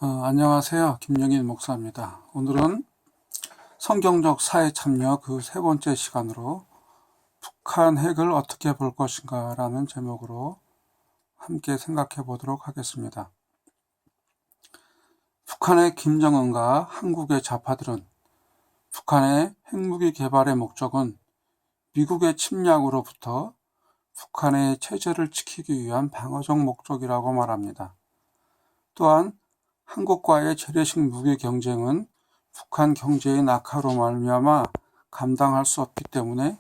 안녕하세요. 김영인 목사입니다. 오늘은 성경적 사회 참여 그 세 번째 시간으로 북한 핵을 어떻게 볼 것인가 라는 제목으로 함께 생각해 보도록 하겠습니다. 북한의 김정은과 한국의 좌파들은 북한의 핵무기 개발의 목적은 미국의 침략으로부터 북한의 체제를 지키기 위한 방어적 목적이라고 말합니다. 또한 한국과의 재래식 무기 경쟁은 북한 경제의 낙하로 말미암아 감당할 수 없기 때문에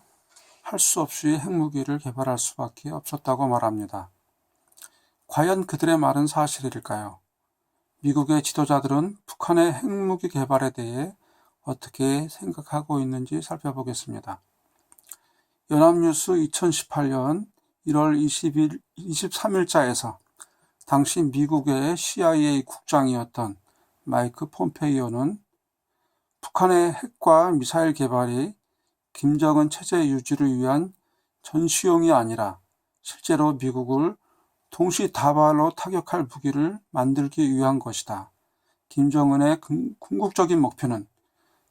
할 수 없이 핵무기를 개발할 수밖에 없었다고 말합니다. 과연 그들의 말은 사실일까요? 미국의 지도자들은 북한의 핵무기 개발에 대해 어떻게 생각하고 있는지 살펴보겠습니다. 연합뉴스 2018년 1월 23일자에서 당시 미국의 CIA 국장이었던 마이크 폼페이오는 북한의 핵과 미사일 개발이 김정은 체제 유지를 위한 전시용이 아니라 실제로 미국을 동시다발로 타격할 무기를 만들기 위한 것이다. 김정은의 궁극적인 목표는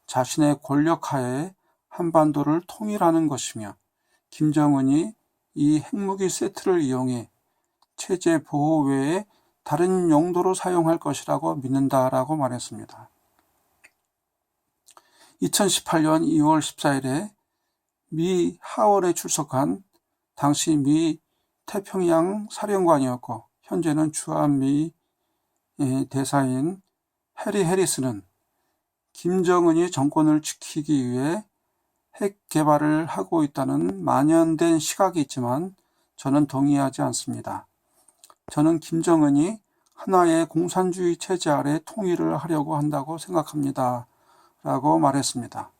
자신의 권력 하에 한반도를 통일하는 것이며 김정은이 이 핵무기 세트를 이용해 체제 보호 외에 다른 용도로 사용할 것이라고 믿는다라고 말했습니다. 2018년 2월 14일에 미 하원에 출석한 당시 미 태평양 사령관이었고 현재는 주한미 대사인 해리 해리스는 김정은이 정권을 지키기 위해 핵 개발을 하고 있다는 만연된 시각이 있지만 저는 동의하지 않습니다. 저는 김정은이 하나의 공산주의 체제 아래 통일을 하려고 한다고 생각합니다. 라고 말했습니다.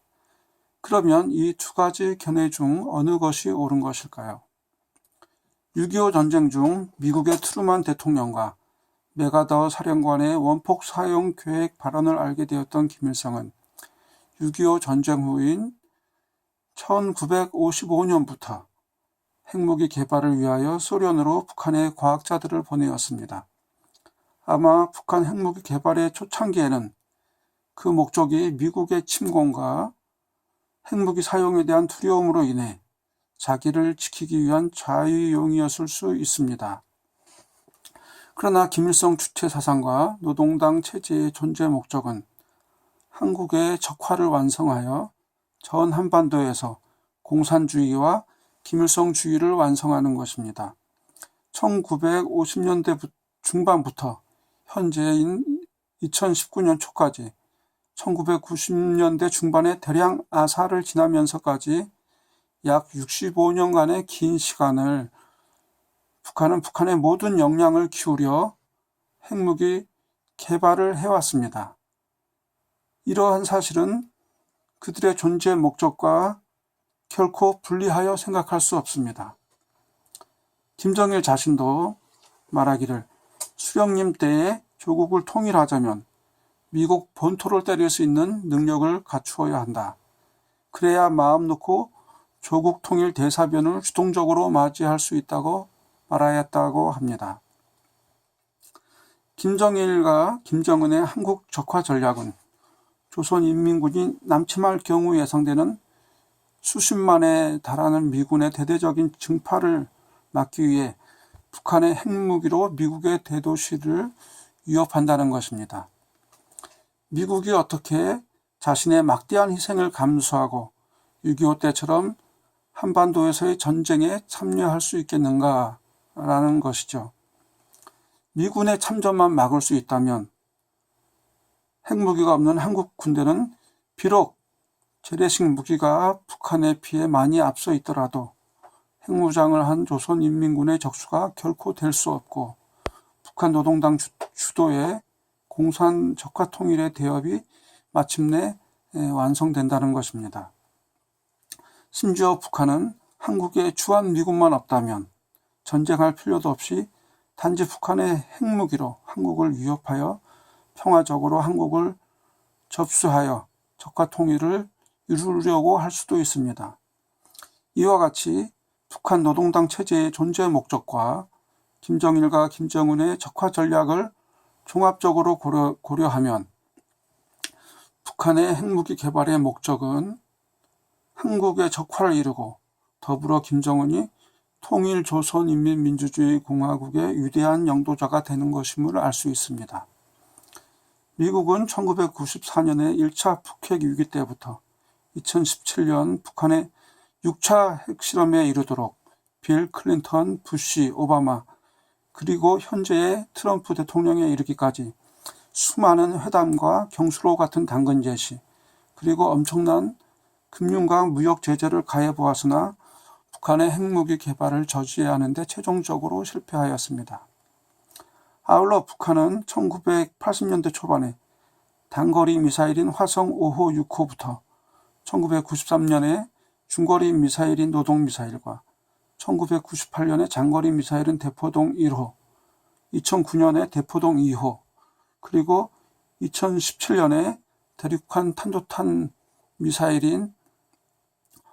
그러면 이 두 가지 견해 중 어느 것이 옳은 것일까요? 6.25 전쟁 중 미국의 트루만 대통령과 메가더 사령관의 원폭 사용 계획 발언을 알게 되었던 김일성은 6.25 전쟁 후인 1955년부터 핵무기 개발을 위하여 소련으로 북한의 과학자들을 보내었습니다. 아마 북한 핵무기 개발의 초창기에는 그 목적이 미국의 침공과 핵무기 사용에 대한 두려움으로 인해 자기를 지키기 위한 자위용이었을 수 있습니다. 그러나 김일성 주체 사상과 노동당 체제의 존재 목적은 한국의 적화를 완성하여 전 한반도에서 공산주의와 김일성주의를 완성하는 것입니다. 1950년대 중반부터 현재인 2019년 초까지 1990년대 중반에 대량 아사를 지나면서까지 약 65년간의 긴 시간을 북한은 북한의 모든 역량을 기울여 핵무기 개발을 해왔습니다. 이러한 사실은 그들의 존재 목적과 결코 분리하여 생각할 수 없습니다. 김정일 자신도 말하기를 수령님 때에 조국을 통일하자면 미국 본토를 때릴 수 있는 능력을 갖추어야 한다. 그래야 마음 놓고 조국 통일 대사변을 주동적으로 맞이할 수 있다고 말하였다고 합니다. 김정일과 김정은의 한국 적화 전략은 조선인민군이 남침할 경우 예상되는 수십만에 달하는 미군의 대대적인 증파를 막기 위해 북한의 핵무기로 미국의 대도시를 위협한다는 것입니다. 미국이 어떻게 자신의 막대한 희생을 감수하고 6.25 때처럼 한반도에서의 전쟁에 참여할 수 있겠는가라는 것이죠. 미군의 참전만 막을 수 있다면 핵무기가 없는 한국 군대는 비록 재래식 무기가 북한에 비해 많이 앞서 있더라도 핵무장을 한 조선인민군의 적수가 결코 될 수 없고 북한 노동당 주도의 공산 적화 통일의 대업이 마침내 완성된다는 것입니다. 심지어 북한은 한국에 주한미군만 없다면 전쟁할 필요도 없이 단지 북한의 핵무기로 한국을 위협하여 평화적으로 한국을 접수하여 적화 통일을 이루려고 할 수도 있습니다. 이와 같이 북한 노동당 체제의 존재 목적과 김정일과 김정은의 적화 전략을 종합적으로 고려하면 북한의 핵무기 개발의 목적은 한국의 적화를 이루고 더불어 김정은이 통일조선인민민주주의공화국의 위대한 영도자가 되는 것임을 알 수 있습니다. 미국은 1994년에 1차 북핵 위기 때부터 2017년 북한의 6차 핵실험에 이르도록 빌 클린턴, 부시, 오바마 그리고 현재의 트럼프 대통령에 이르기까지 수많은 회담과 경수로 같은 당근 제시 그리고 엄청난 금융과 무역 제재를 가해보았으나 북한의 핵무기 개발을 저지해야 하는데 최종적으로 실패하였습니다. 아울러 북한은 1980년대 초반에 단거리 미사일인 화성 5호, 6호부터 1993년에 중거리 미사일인 노동미사일과 1998년에 장거리 미사일인 대포동 1호, 2009년에 대포동 2호, 그리고 2017년에 대륙간 탄도탄 미사일인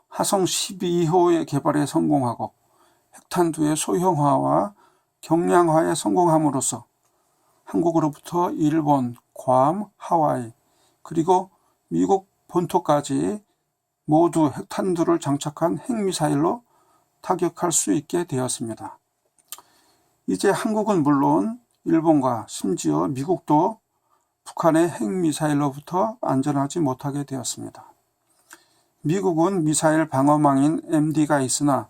화성 12호의 개발에 성공하고 핵탄두의 소형화와 경량화에 성공함으로써 한국으로부터 일본, 괌, 하와이, 그리고 미국 본토까지 모두 핵탄두를 장착한 핵미사일로 타격할 수 있게 되었습니다. 이제 한국은 물론 일본과 심지어 미국도 북한의 핵미사일로부터 안전하지 못하게 되었습니다. 미국은 미사일 방어망인 MD가 있으나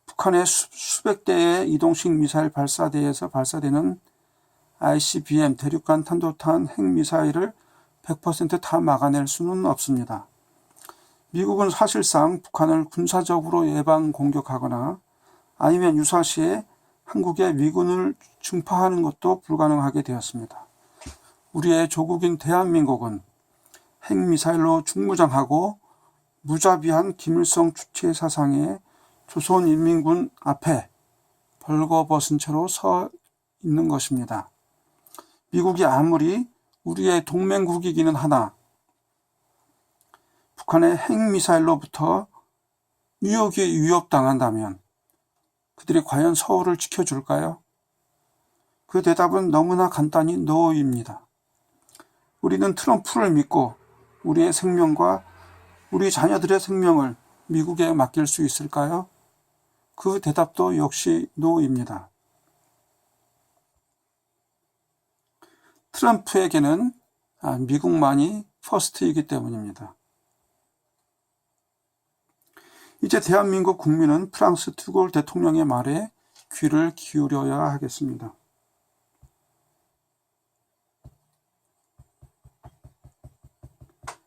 북한의 수백 대의 이동식 미사일 발사대에서 발사되는 ICBM 대륙간 탄도탄 핵미사일을 100% 다 막아낼 수는 없습니다. 미국은 사실상 북한을 군사적으로 예방 공격하거나 아니면 유사시에 한국에 미군을 증파하는 것도 불가능하게 되었습니다. 우리의 조국인 대한민국은 핵미사일로 중무장하고 무자비한 김일성 주체 사상에 조선인민군 앞에 벌거벗은 채로 서 있는 것입니다. 미국이 아무리 우리의 동맹국이기는 하나 북한의 핵미사일로부터 뉴욕이 위협당한다면 그들이 과연 서울을 지켜줄까요? 그 대답은 너무나 간단히 NO입니다. 우리는 트럼프를 믿고 우리의 생명과 우리 자녀들의 생명을 미국에 맡길 수 있을까요? 그 대답도 역시 NO입니다. 트럼프에게는 미국만이 퍼스트이기 때문입니다. 이제 대한민국 국민은 프랑스 드골 대통령의 말에 귀를 기울여야 하겠습니다.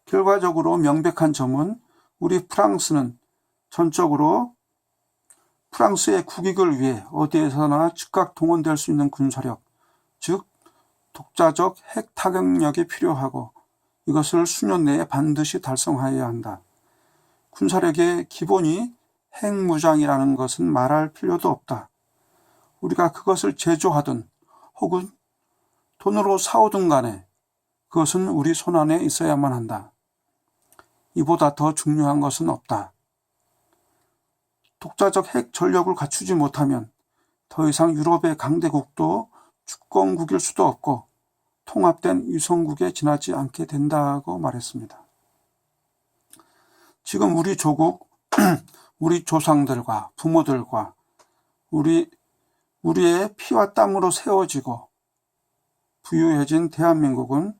결과적으로 명백한 점은 우리 프랑스는 전적으로 프랑스의 국익을 위해 어디에서나 즉각 동원될 수 있는 군사력, 즉 독자적 핵 타격력이 필요하고 이것을 수년 내에 반드시 달성하여야 한다. 군사력의 기본이 핵무장이라는 것은 말할 필요도 없다. 우리가 그것을 제조하든 혹은 돈으로 사오든 간에 그것은 우리 손안에 있어야만 한다. 이보다 더 중요한 것은 없다. 독자적 핵 전력을 갖추지 못하면 더 이상 유럽의 강대국도 주권국일 수도 없고 통합된 위성국에 지나지 않게 된다고 말했습니다. 지금 우리 조국, 우리 조상들과 부모들과 우리의 피와 땀으로 세워지고 부유해진 대한민국은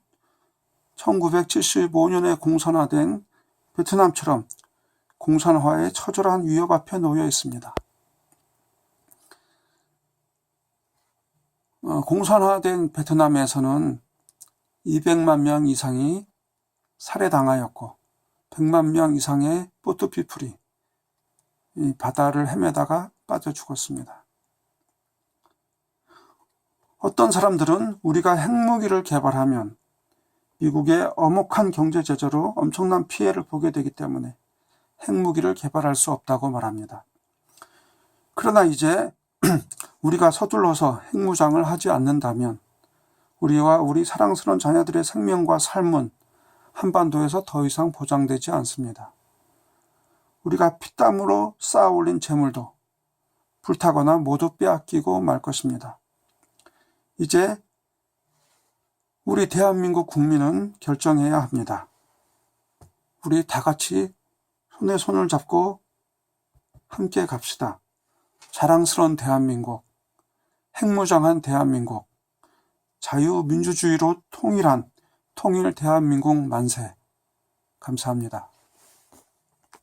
1975년에 공산화된 베트남처럼 공산화의 처절한 위협 앞에 놓여 있습니다. 공산화된 베트남에서는 200만 명 이상이 살해당하였고 100만 명 이상의 보트피플이 이 바다를 헤매다가 빠져 죽었습니다. 어떤 사람들은 우리가 핵무기를 개발하면 미국의 엄혹한 경제 제재로 엄청난 피해를 보게 되기 때문에 핵무기를 개발할 수 없다고 말합니다. 그러나 이제 우리가 서둘러서 핵무장을 하지 않는다면 우리와 우리 사랑스러운 자녀들의 생명과 삶은 한반도에서 더 이상 보장되지 않습니다. 우리가 피땀으로 쌓아 올린 재물도 불타거나 모두 빼앗기고 말 것입니다. 이제 우리 대한민국 국민은 결정해야 합니다. 우리 다 같이 손에 손을 잡고 함께 갑시다. 자랑스러운 대한민국, 핵무장한 대한민국, 자유민주주의로 통일한 통일 대한민국 만세. 감사합니다.